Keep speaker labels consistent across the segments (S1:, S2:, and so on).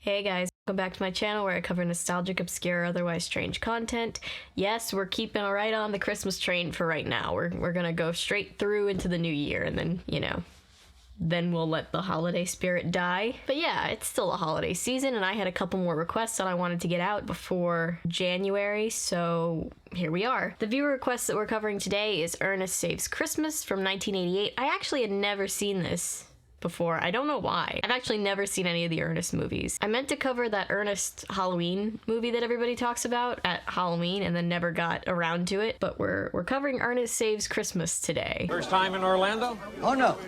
S1: Hey guys, welcome back to my channel where I cover nostalgic, obscure, otherwise strange content. Yes, we're keeping right on the Christmas train for right now. We're gonna go straight through into the new year and then, then we'll let the holiday spirit die. But yeah, it's still a holiday season and I had a couple more requests that I wanted to get out before January, so here we are. The viewer request that we're covering today is Ernest Saves Christmas from 1988. I actually had never seen this before. I don't know why. I've actually never seen any of the Ernest movies. I meant to cover that Ernest Halloween movie that everybody talks about at Halloween and then never got around to it, but we're covering Ernest Saves Christmas today.
S2: First time in Orlando?
S3: Oh no,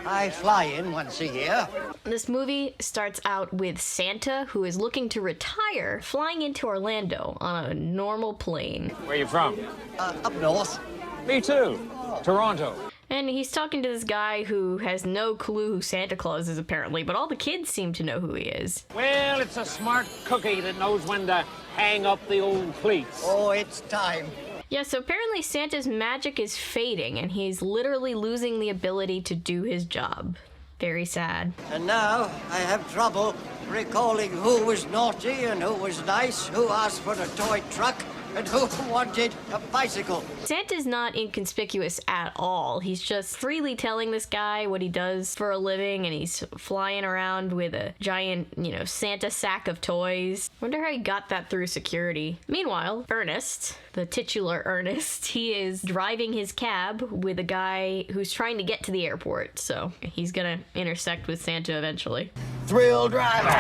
S3: I fly in once a year.
S1: This movie starts out with Santa, who is looking to retire, flying into Orlando on a normal plane.
S2: Where you from?
S3: Up north.
S2: Me too. Toronto.
S1: And he's talking to this guy who has no clue who Santa Claus is apparently, but all the kids seem to know who he is.
S2: Well, it's a smart cookie that knows when to hang up the old cleats.
S3: Oh, it's time.
S1: Yeah, so apparently Santa's magic is fading and he's literally losing the ability to do his job. Very sad.
S3: And now I have trouble recalling who was naughty and who was nice, who asked for a toy truck, and who wanted a bicycle. Santa's
S1: not inconspicuous at all. He's just freely telling this guy what he does for a living, and he's flying around with a giant, Santa sack of toys. Wonder how he got that through security. Meanwhile, Ernest, the titular Ernest, he is driving his cab with a guy who's trying to get to the airport, so he's gonna intersect with Santa eventually.
S3: Thrill driver!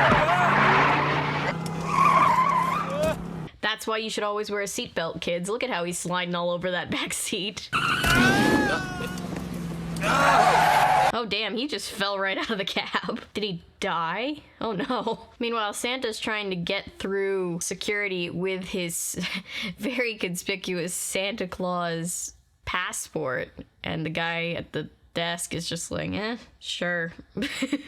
S1: That's why you should always wear a seatbelt, kids. Look at how he's sliding all over that back seat. Oh damn, he just fell right out of the cab. Did he die? Oh no. Meanwhile, Santa's trying to get through security with his very conspicuous Santa Claus passport, and the guy at the desk is just like, sure.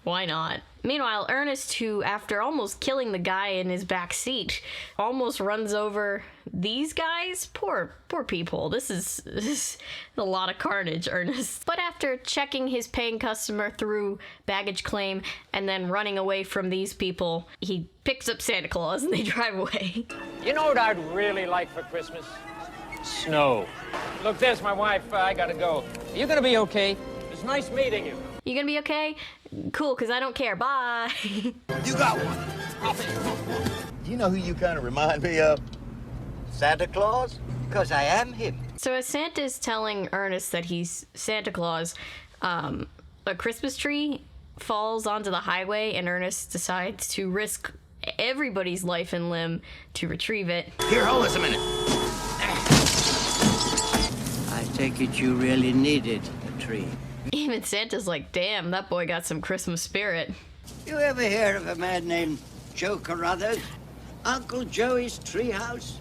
S1: Why not? Meanwhile, Ernest, who after almost killing the guy in his back seat, almost runs over these guys. Poor people. This is a lot of carnage, Ernest. But after checking his paying customer through baggage claim and then running away from these people, he picks up Santa Claus and they drive away.
S2: You know what I'd really like for Christmas? Snow. Look, there's my wife. I gotta go. Are you gonna be okay? It's nice meeting you.
S1: You gonna be okay? Cool, because I don't care. Bye.
S4: You got one. Do you know who you kind of remind me of?
S3: Santa Claus? Because I am him.
S1: So as Santa's telling Ernest that he's Santa Claus, a Christmas tree falls onto the highway and Ernest decides to risk everybody's life and limb to retrieve it.
S4: Here, hold this a minute.
S3: I take it you really needed a tree.
S1: Even Santa's like, damn, that boy got some Christmas spirit.
S3: You ever hear of a man named Joe Carruthers? Uncle Joey's treehouse?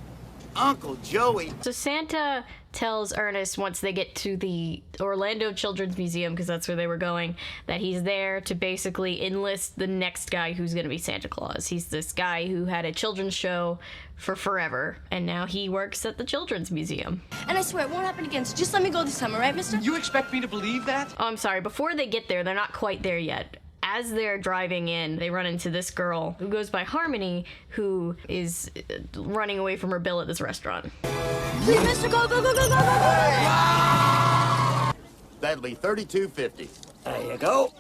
S4: Uncle Joey.
S1: So Santa tells Ernest once they get to the Orlando Children's Museum, because that's where they were going, that he's there to basically enlist the next guy who's going to be Santa Claus. He's this guy who had a children's show for forever, and now he works at the Children's Museum.
S5: And I swear it won't happen again, so just let me go this time, all right, mister?
S6: You expect me to believe that?
S1: Oh, I'm sorry. Before they get there, they're not quite there yet. As they're driving in, they run into this girl who goes by Harmony, who is running away from her bill at this restaurant.
S5: Please, mister, go, go, go, go, go, go, go!
S4: That'll be $32.50.
S3: There you go.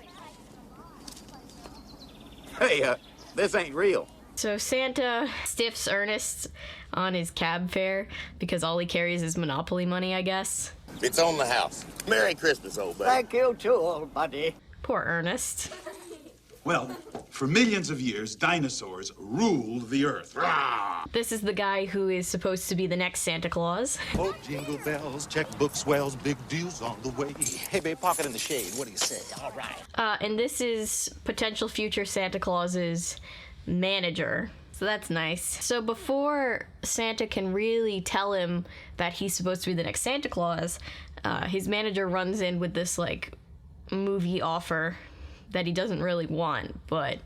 S4: Hey, this ain't real.
S1: So Santa stiffs Ernest on his cab fare because all he carries is Monopoly money, I guess.
S4: It's on the house. Merry Christmas, old buddy.
S3: Thank you too, old buddy.
S1: Poor Ernest.
S6: Well, for millions of years, dinosaurs ruled the earth. Rah!
S1: This is the guy who is supposed to be the next Santa Claus.
S7: Oh, jingle bells, checkbook swells, big deals on the way.
S4: Hey, babe, park it in the shade. What do you say? All right.
S1: And this is potential future Santa Claus's manager. So that's nice. So before Santa can really tell him that he's supposed to be the next Santa Claus, his manager runs in with this, movie offer that he doesn't really want, but,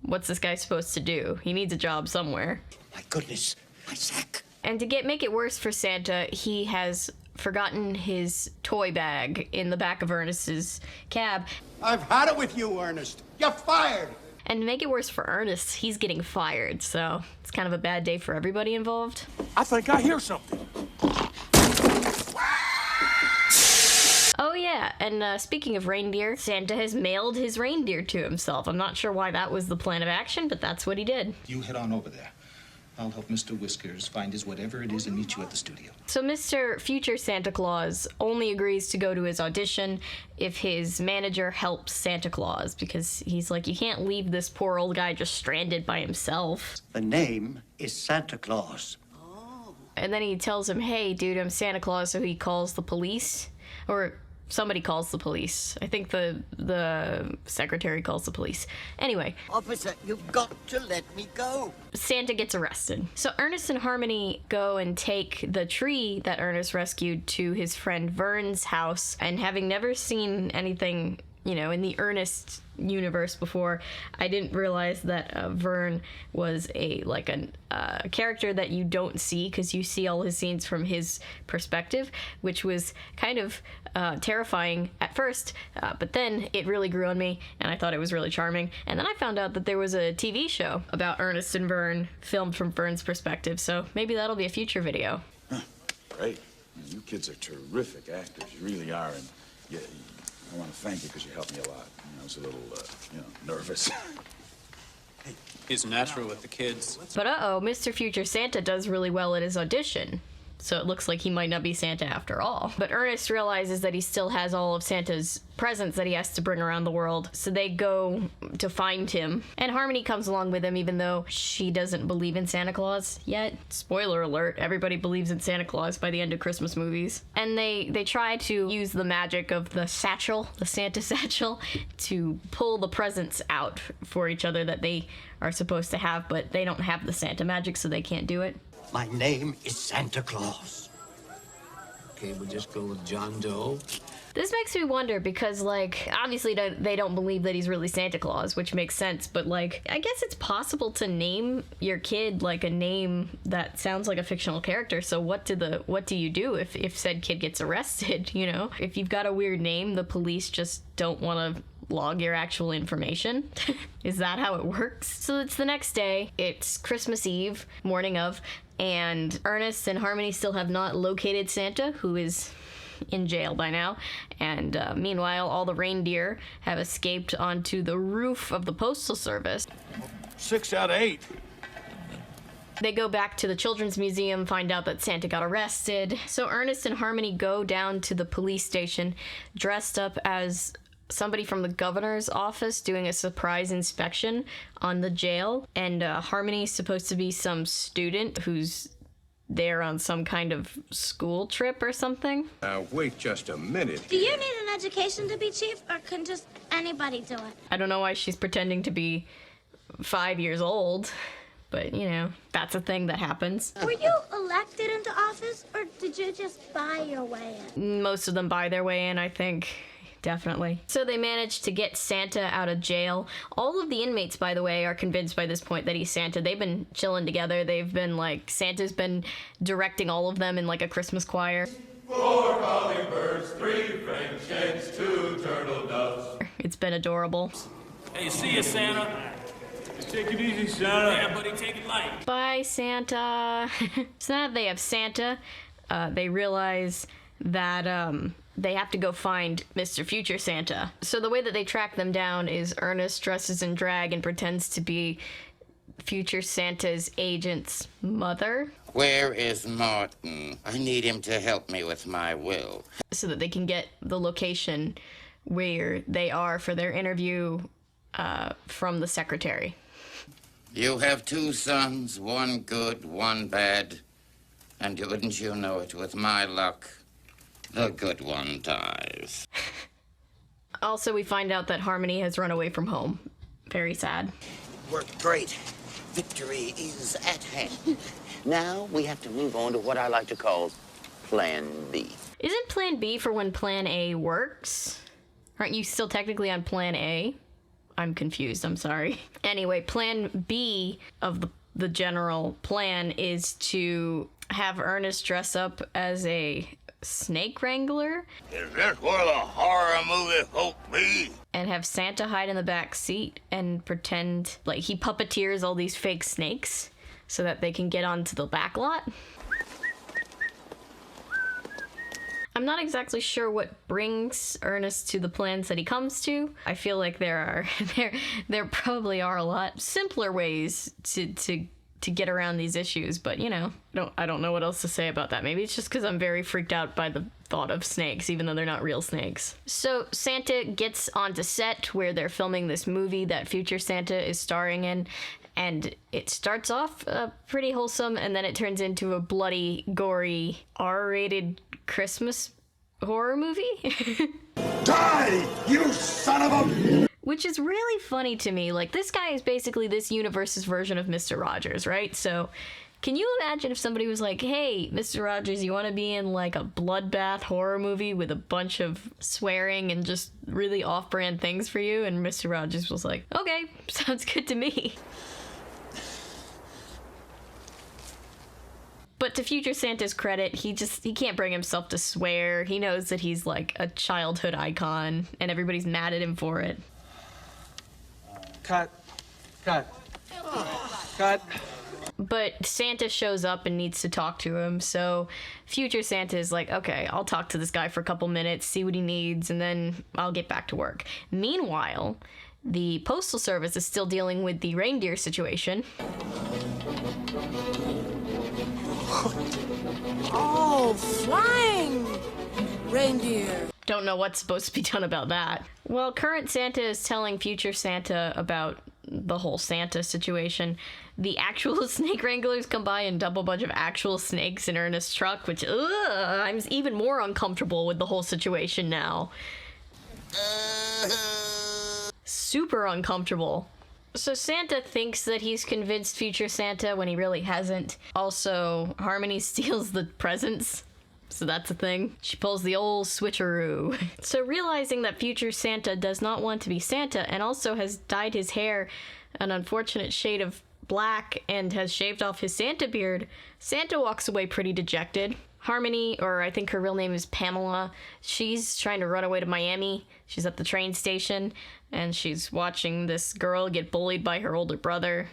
S1: what's this guy supposed to do? He needs a job somewhere.
S3: My goodness, my sack.
S1: And to make it worse for Santa, he has forgotten his toy bag in the back of Ernest's cab.
S7: I've had it with you, Ernest. You're fired.
S1: And to make it worse for Ernest, he's getting fired, so it's kind of a bad day for everybody involved.
S8: I think I hear something.
S1: Oh yeah, and speaking of reindeer, Santa has mailed his reindeer to himself. I'm not sure why that was the plan of action, but that's what he did.
S9: You head on over there. I'll help Mr. Whiskers find his whatever it is and meet you at the studio.
S1: So Mr. Future Santa Claus only agrees to go to his audition if his manager helps Santa Claus, because he's like, you can't leave this poor old guy just stranded by himself.
S3: The name is Santa Claus.
S1: And then he tells him, hey, dude, I'm Santa Claus, so he calls the police. Or somebody calls the police. I think the secretary calls the police. Anyway.
S3: Officer, you've got to let me go.
S1: Santa gets arrested. So Ernest and Harmony go and take the tree that Ernest rescued to his friend Vern's house, and having never seen anything, you know, in the Ernest universe before, I didn't realize that Vern was a character that you don't see, because you see all his scenes from his perspective, which was kind of terrifying at first, but then it really grew on me and I thought it was really charming. And then I found out that there was a TV show about Ernest and Vern filmed from Vern's perspective, so maybe that'll be a future video.
S10: Great. You kids are terrific actors. You really are. And yeah, I want to thank you because you helped me a lot. I was a little, nervous.
S8: It's natural with the kids.
S1: But uh-oh, Mr. Future Santa does really well at his audition. So it looks like he might not be Santa after all. But Ernest realizes that he still has all of Santa's presents that he has to bring around the world. So they go to find him. And Harmony comes along with him, even though she doesn't believe in Santa Claus yet. Spoiler alert, everybody believes in Santa Claus by the end of Christmas movies. And they try to use the magic of the satchel, the Santa satchel, to pull the presents out for each other that they are supposed to have, but they don't have the Santa magic, so they can't do it.
S3: My name is Santa Claus.
S11: Okay, we'll just go with John Doe.
S1: This makes me wonder because, obviously they don't believe that he's really Santa Claus, which makes sense, but, I guess it's possible to name your kid, a name that sounds like a fictional character, so what do you do if said kid gets arrested, you know? If you've got a weird name, the police just don't want to log your actual information? Is that how it works? So it's the next day. It's Christmas Eve, morning of, and Ernest and Harmony still have not located Santa, who is in jail by now. And meanwhile, all the reindeer have escaped onto the roof of the Postal Service.
S8: 6 out of 8.
S1: They go back to the Children's Museum, find out that Santa got arrested. So Ernest and Harmony go down to the police station dressed up as somebody from the governor's office doing a surprise inspection on the jail, and Harmony's supposed to be some student who's there on some kind of school trip or something.
S10: Wait just a minute.
S5: Do you need an education to be chief, or can just anybody do it?
S1: I don't know why she's pretending to be 5 years old, but, you know, that's a thing that happens.
S5: Were you elected into office, or did you just buy your way in?
S1: Most of them buy their way in, I think. Definitely. So they managed to get Santa out of jail. All of the inmates, by the way, are convinced by this point that he's Santa. They've been chilling together. They've been Santa's been directing all of them in a Christmas choir.
S12: 4 colliebirds, 3 French hens, 2 turtle doves.
S1: It's been adorable.
S8: Hey, see you, Santa.
S12: Take it easy, Santa.
S8: Yeah, buddy, take it light.
S1: Bye, Santa. So now that they have Santa, they realize that they have to go find Mr. Future Santa. So the way that they track them down is Ernest dresses in drag and pretends to be Future Santa's agent's mother.
S13: Where is Martin? I need him to help me with my will.
S1: So that they can get the location where they are for their interview from the secretary.
S13: You have 2 sons, 1 good, 1 bad. And wouldn't you know it, with my luck, the good one dies.
S1: Also, we find out that Harmony has run away from home. Very sad.
S14: Worked great. Victory is at hand. Now we have to move on to what I like to call Plan B.
S1: Isn't Plan B for when Plan A works? Aren't you still technically on Plan A? I'm confused, I'm sorry. Anyway, Plan B of the general plan is to have Ernest dress up as a snake wrangler.
S13: Is this where the horror movie folk be?
S1: And have Santa hide in the back seat and pretend like he puppeteers all these fake snakes so that they can get onto the back lot. I'm not exactly sure what brings Ernest to the plans that he comes to. I feel like there probably are a lot simpler ways to get around these issues, but you know, I don't know what else to say about that. Maybe it's just because I'm very freaked out by the thought of snakes, even though they're not real snakes. So Santa gets onto set where they're filming this movie that future Santa is starring in, and it starts off pretty wholesome, and then it turns into a bloody, gory, R-rated Christmas horror movie.
S12: Die, you son of a...
S1: Which is really funny to me. Like, this guy is basically this universe's version of Mr. Rogers, right? So, can you imagine if somebody was like, hey, Mr. Rogers, you want to be in, like, a bloodbath horror movie with a bunch of swearing and just really off-brand things for you? And Mr. Rogers was like, okay, sounds good to me. But to future Santa's credit, he can't bring himself to swear. He knows that he's, like, a childhood icon, and everybody's mad at him for it.
S15: Cut.
S1: But Santa shows up and needs to talk to him, so future Santa is like, okay, I'll talk to this guy for a couple minutes, see what he needs, and then I'll get back to work. Meanwhile, the Postal Service is still dealing with the reindeer situation.
S16: Oh, flying reindeer.
S1: Don't know what's supposed to be done about that. Well, current Santa is telling future Santa about the whole Santa situation. The actual snake wranglers come by and dump a bunch of actual snakes in Ernest's truck, which, I'm even more uncomfortable with the whole situation now. Super uncomfortable. So Santa thinks that he's convinced future Santa when he really hasn't. Also, Harmony steals the presents. So that's a thing. She pulls the old switcheroo. So realizing that future Santa does not want to be Santa and also has dyed his hair an unfortunate shade of black and has shaved off his Santa beard, Santa walks away pretty dejected. Harmony, or I think her real name is Pamela, she's trying to run away to Miami. She's at the train station and she's watching this girl get bullied by her older brother.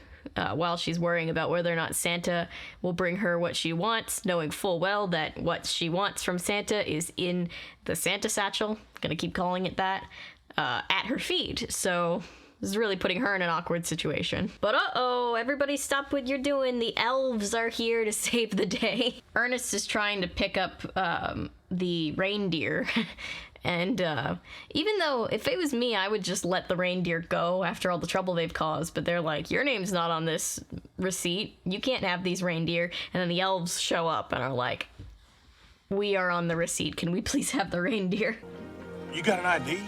S1: While she's worrying about whether or not Santa will bring her what she wants, knowing full well that what she wants from Santa is in the Santa satchel, gonna keep calling it that, at her feet. So this is really putting her in an awkward situation. But uh-oh, everybody stop what you're doing. The elves are here to save the day. Ernest is trying to pick up the reindeer. And even though if it was me, I would just let the reindeer go after all the trouble they've caused. But they're like, your name's not on this receipt. You can't have these reindeer. And then the elves show up and are like, we are on the receipt. Can we please have the reindeer?
S12: You got an ID?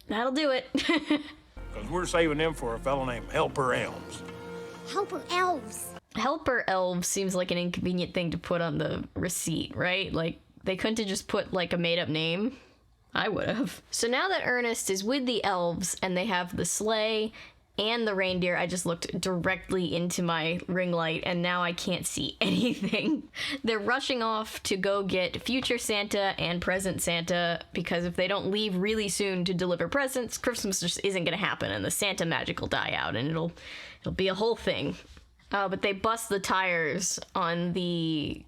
S1: That'll do it.
S12: Because we're saving them for a fellow named Helper Elms.
S5: Helper elves.
S1: Helper elves seems like an inconvenient thing to put on the receipt, right? Like, they couldn't have just put, like, a made-up name. I would have. So now that Ernest is with the elves and they have the sleigh and the reindeer, I just looked directly into my ring light and now I can't see anything. They're rushing off to go get future Santa and present Santa because if they don't leave really soon to deliver presents, Christmas just isn't gonna happen and the Santa magic will die out and it'll be a whole thing. But they bust the tires on the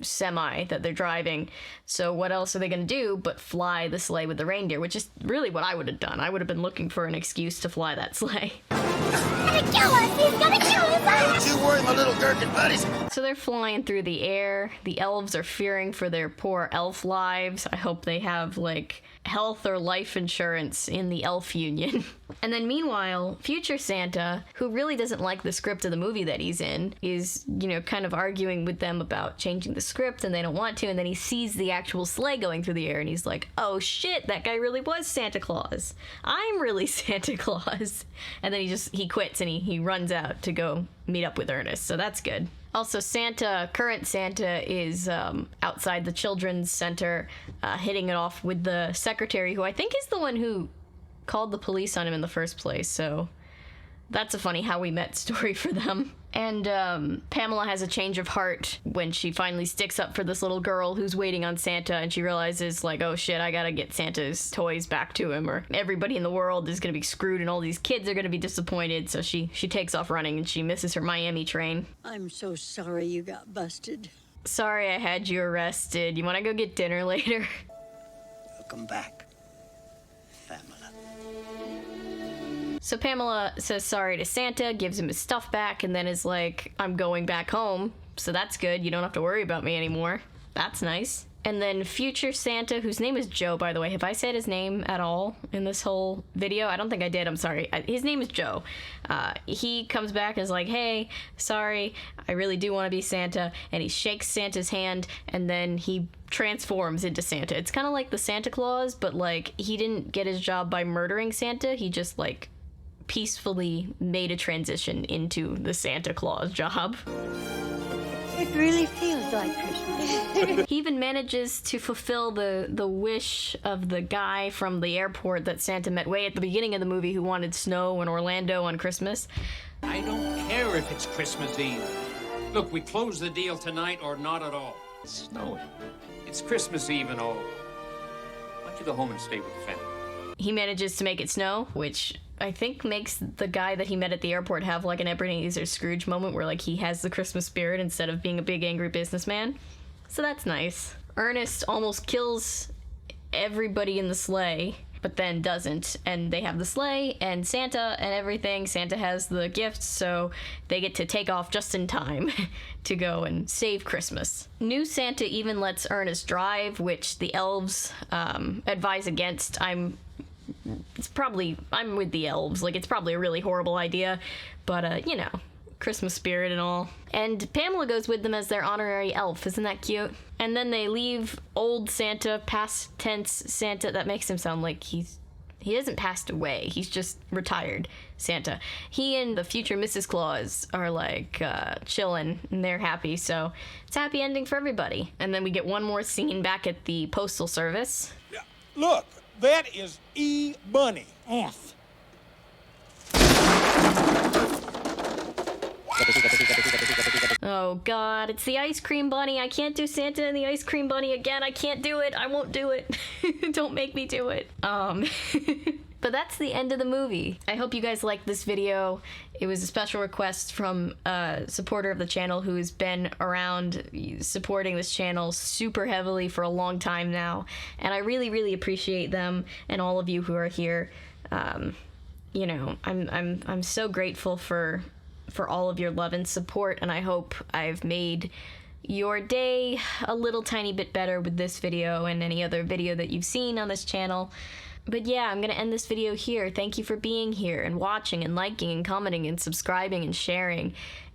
S1: semi that they're driving. So what else are they going to do but fly the sleigh with the reindeer, which is really what I would have done. I would have been looking for an excuse to fly that sleigh.
S5: He's gonna kill us! He's gonna kill us!
S13: Don't you worry, my little gherkin buddies.
S1: So they're flying through the air. The elves are fearing for their poor elf lives. I hope they have, like, health or life insurance in the elf union. And then meanwhile, future Santa, who really doesn't like the script of the movie that he's in, is, you know, kind of arguing with them about changing the script and they don't want to, and then he sees the actual sleigh going through the air and he's like, oh shit, that guy really was Santa Claus. I'm really Santa Claus. And then he quits and he runs out to go meet up with Ernest, so that's good. Also, current Santa is outside the children's center, hitting it off with the secretary, who I think is the one who called the police on him in the first place, so that's a funny how we met story for them. And Pamela has a change of heart when she finally sticks up for this little girl who's waiting on Santa, and she realizes, like, oh shit, I gotta get Santa's toys back to him, or everybody in the world is gonna be screwed and all these kids are gonna be disappointed. So she takes off running, and she misses her Miami train.
S17: I'm so sorry you got busted.
S1: Sorry I had you arrested. You wanna go get dinner later?
S3: Welcome back, Pamela.
S1: So Pamela says sorry to Santa, gives him his stuff back, and then is like, I'm going back home, so that's good. You don't have to worry about me anymore. That's nice. And then future Santa, whose name is Joe, by the way. Have I said his name at all in this whole video? I don't think I did. I'm sorry. His name is Joe. He comes back and is like, hey, sorry, I really do want to be Santa. And he shakes Santa's hand, and then he transforms into Santa. It's kind of like the Santa Claus, but, like, he didn't get his job by murdering Santa. He just, like, peacefully made a transition into the Santa Claus job.
S17: It really feels like Christmas.
S1: He even manages to fulfill the wish of the guy from the airport that Santa met way at the beginning of the movie who wanted snow in Orlando on Christmas.
S2: I don't care if it's Christmas Eve. Look, we close the deal tonight or not at all. It's snowing. It's Christmas Eve and all. Why don't you go home and stay with the family?
S1: He manages to make it snow, which I think makes the guy that he met at the airport have like an Ebenezer Scrooge moment where, like, he has the Christmas spirit instead of being a big angry businessman. So that's nice. Ernest almost kills everybody in the sleigh, but then doesn't. And they have the sleigh and Santa and everything. Santa has the gifts, so they get to take off just in time to go and save Christmas. New Santa even lets Ernest drive, which the elves advise against. I'm with the elves. Like, it's probably a really horrible idea, but, you know, Christmas spirit and all. And Pamela goes with them as their honorary elf. Isn't that cute? And then they leave old Santa, past tense Santa. That makes him sound like he hasn't passed away. He's just retired Santa. He and the future Mrs. Claus are, like, chilling, and they're happy, so it's a happy ending for everybody. And then we get one more scene back at the Postal Service.
S18: Yeah, look. That is E-Bunny. F.
S1: Oh god, it's the ice cream bunny. I can't do Santa and the ice cream bunny again. I can't do it. I won't do it. Don't make me do it. But that's the end of the movie. I hope you guys liked this video. It was a special request from a supporter of the channel who's been around supporting this channel super heavily for a long time now. And I really, really appreciate them and all of you who are here. You know, I'm so grateful for all of your love and support, and I hope I've made your day a little tiny bit better with this video and any other video that you've seen on this channel. But yeah, I'm gonna end this video here. Thank you for being here and watching and liking and commenting and subscribing and sharing.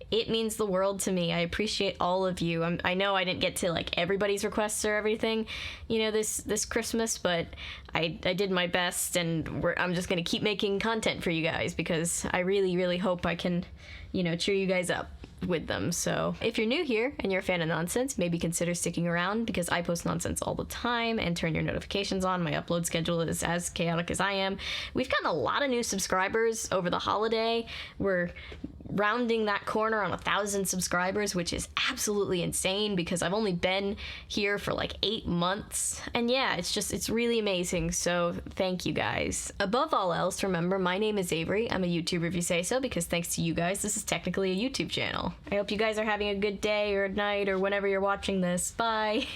S1: It means the world to me. I appreciate all of you. I know I didn't get to, like, everybody's requests or everything, you know, this Christmas, but I did my best, and I'm just gonna keep making content for you guys because I really, really hope I can, you know, cheer you guys up with them. So if you're new here and you're a fan of nonsense, maybe consider sticking around because I post nonsense all the time, and turn your notifications on. My upload schedule is as chaotic as I am. We've gotten a lot of new subscribers over the holiday. We're rounding that corner on 1,000 subscribers, which is absolutely insane because I've only been here for like 8 months. And yeah, it's really amazing. So thank you guys. Above all else, remember, my name is Avery. I'm a YouTuber if you say so, because thanks to you guys, this is technically a YouTube channel. I hope you guys are having a good day or night or whenever you're watching this. Bye.